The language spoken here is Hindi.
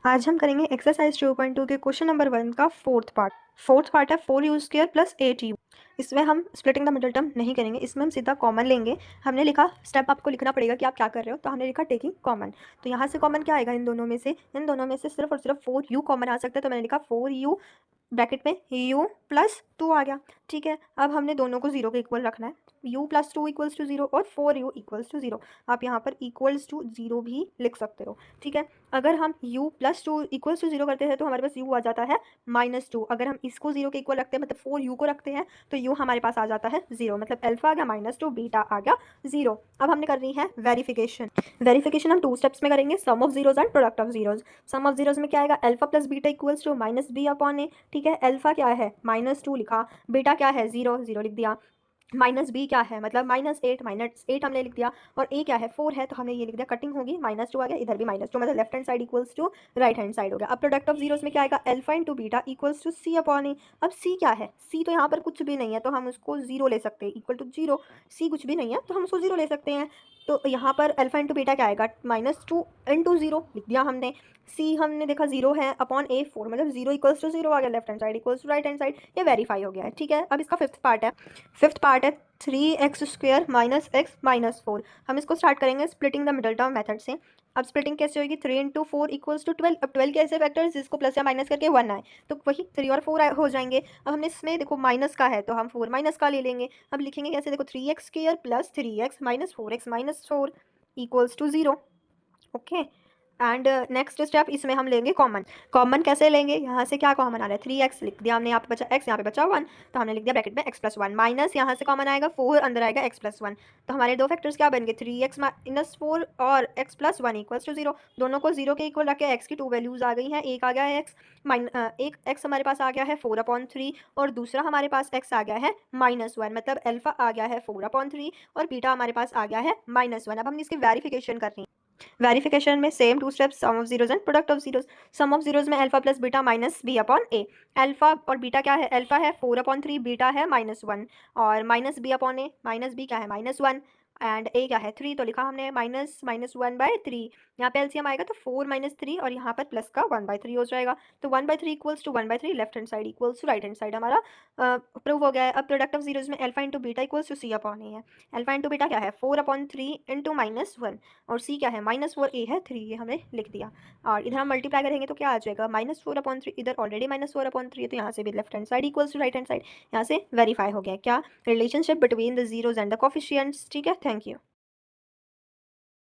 आज हम करेंगे एक्सरसाइज 2.2 के क्वेश्चन नंबर 1 का फोर्थ पार्ट है 4u² प्लस 8u। इसमें हम स्प्लिटिंग द मिडल टर्म नहीं करेंगे, इसमें हम सीधा कॉमन लेंगे। हमने लिखा, स्टेप आपको लिखना पड़ेगा कि आप क्या कर रहे हो, तो हमने लिखा टेकिंग कॉमन। तो यहाँ से कॉमन क्या आएगा, इन दोनों में से सिर्फ और सिर्फ 4u कॉमन आ सकता है, तो मैंने लिखा 4u ब्रैकेट में u प्लस 2 आ गया। ठीक है, अब हमने दोनों को जीरो के इक्वल रखना है, u प्लस 2 इक्वल्स टू 0 और 4u इक्वल्स टू 0। आप यहाँ पर इक्वल्स टू 0 भी लिख सकते हो। ठीक है, अगर हम u प्लस 2 इक्वल्स टू 0 करते हैं तो हमारे पास u आ जाता है -2। अगर हम इसको 0 के इक्वल रखते हैं, मतलब 4u को रखते हैं, तो u हमारे पास आ जाता है 0, मतलब अल्फा आ गया -2, बीटा आ गया 0। अब हमने करनी है वेरिफिकेशन हम 2 स्टेप्स में करेंगे, sum of zeros and product of zeros. Sum of zeros में क्या आएगा, alpha plus beta equals to -b/a। ठीक है, अल्फा क्या है -2 लिखा, बीटा क्या है 0 0 लिख दिया, माइनस बी क्या है मतलब -8 हमने लिख दिया, और ए क्या है 4 है, तो हमने ये लिख दिया, कटिंग होगी -2 आ गया, इधर भी -2, मतलब left hand side equals to right hand side हो गया। अब प्रोडक्ट ऑफ जीरोस में क्या आएगा, alpha into beta equals to c/a। अब c क्या है, c तो यहाँ पर कुछ भी नहीं है, तो हम उसको 0 ले सकते हैं, इक्वल टू 0। c कुछ भी नहीं है तो हम उसको 0 ले सकते हैं। तो यहाँ पर अल्फा इंटू बीटा क्या आएगा, -2 इंटू 0 लिख दिया हमने। c हमने देखा 0 है अपॉन a 4, मतलब 0 इक्वल्स टू 0 आ गया, left hand side equals to right hand side, ये वेरीफाई हो गया है। ठीक है, अब इसका फिफ्थ पार्ट है 3x² माइनस एक्स माइनस 4। हम इसको स्टार्ट करेंगे splitting the middle term method से। अब स्प्लिटिंग कैसे होगी, 3 इंटू 4 इक्वल्स टू 12। अब 12 के ऐसे फैक्टर्स जिसको प्लस या माइनस करके 1 आए, तो वही 3 और 4 हो जाएंगे। अब हमने इसमें देखो माइनस का है, तो हम 4 माइनस का ले लेंगे। अब लिखेंगे कैसे, देखो 3x² plus 3x minus 4x minus 4 equals to 0। Okay, and next step, इसमें हम लेंगे कॉमन कैसे लेंगे, यहाँ से क्या कॉमन आ रहा है, 3x लिख दिया हमने, यहाँ पे बचा x, यहाँ पे बचा 1, तो हमने लिख दिया ब्रैकेट में x प्लस 1 माइनस, यहाँ से कॉमन आएगा 4, अंदर आएगा x प्लस 1। तो हमारे दो फैक्टर्स क्या बन गए, 3x माइनस 4 और x प्लस 1 इक्वल्स टू 0। दोनों को 0 के इक्वल रख के x की 2 वैल्यूज आ गई हैं, एक आ गया है एक x हमारे पास आ गया है 4/3, और दूसरा हमारे पास x आ गया है -1, मतलब अल्फा आ गया है 4/3 और बीटा हमारे पास आ गया है -1। अब हमने इसकी वेरिफिकेशन करनी है। वेरिफिकेशन में same 2 steps, sum of zeros and product of zeros. Sum of zeros में alpha plus beta minus b/a। Alpha और बीटा क्या है, अल्फा है 4/3, बीटा है -1, और -b/a, माइनस b क्या है -1, एंड a क्या है 3, तो लिखा हमने -1/3। यहाँ पे एलसीएम आएगा तो 4 - 3, और यहाँ पर प्लस का 1/3 हो जाएगा, तो 1/3 equals to 1/3, left hand side equals to right hand side हमारा प्रूव हो गया है। अब प्रोडक्ट ऑफ जीरोज में alpha into beta equals to c/a है। अल्फा इंटू बीटा क्या है 4/3 इंटू -1, और c क्या है -4, a है 3, ये हमने लिख दिया। और इधर हम मल्टीप्लाई करेंगे तो क्या आ जाएगा, -4/3, इधर ऑलरेडी -4/3 है, तो यहाँ से भी left hand side equals to right hand side, यहाँ से वेरीफाई हो गया क्या, relationship between the zeros and the coefficients. ठीक है, थैंक यू।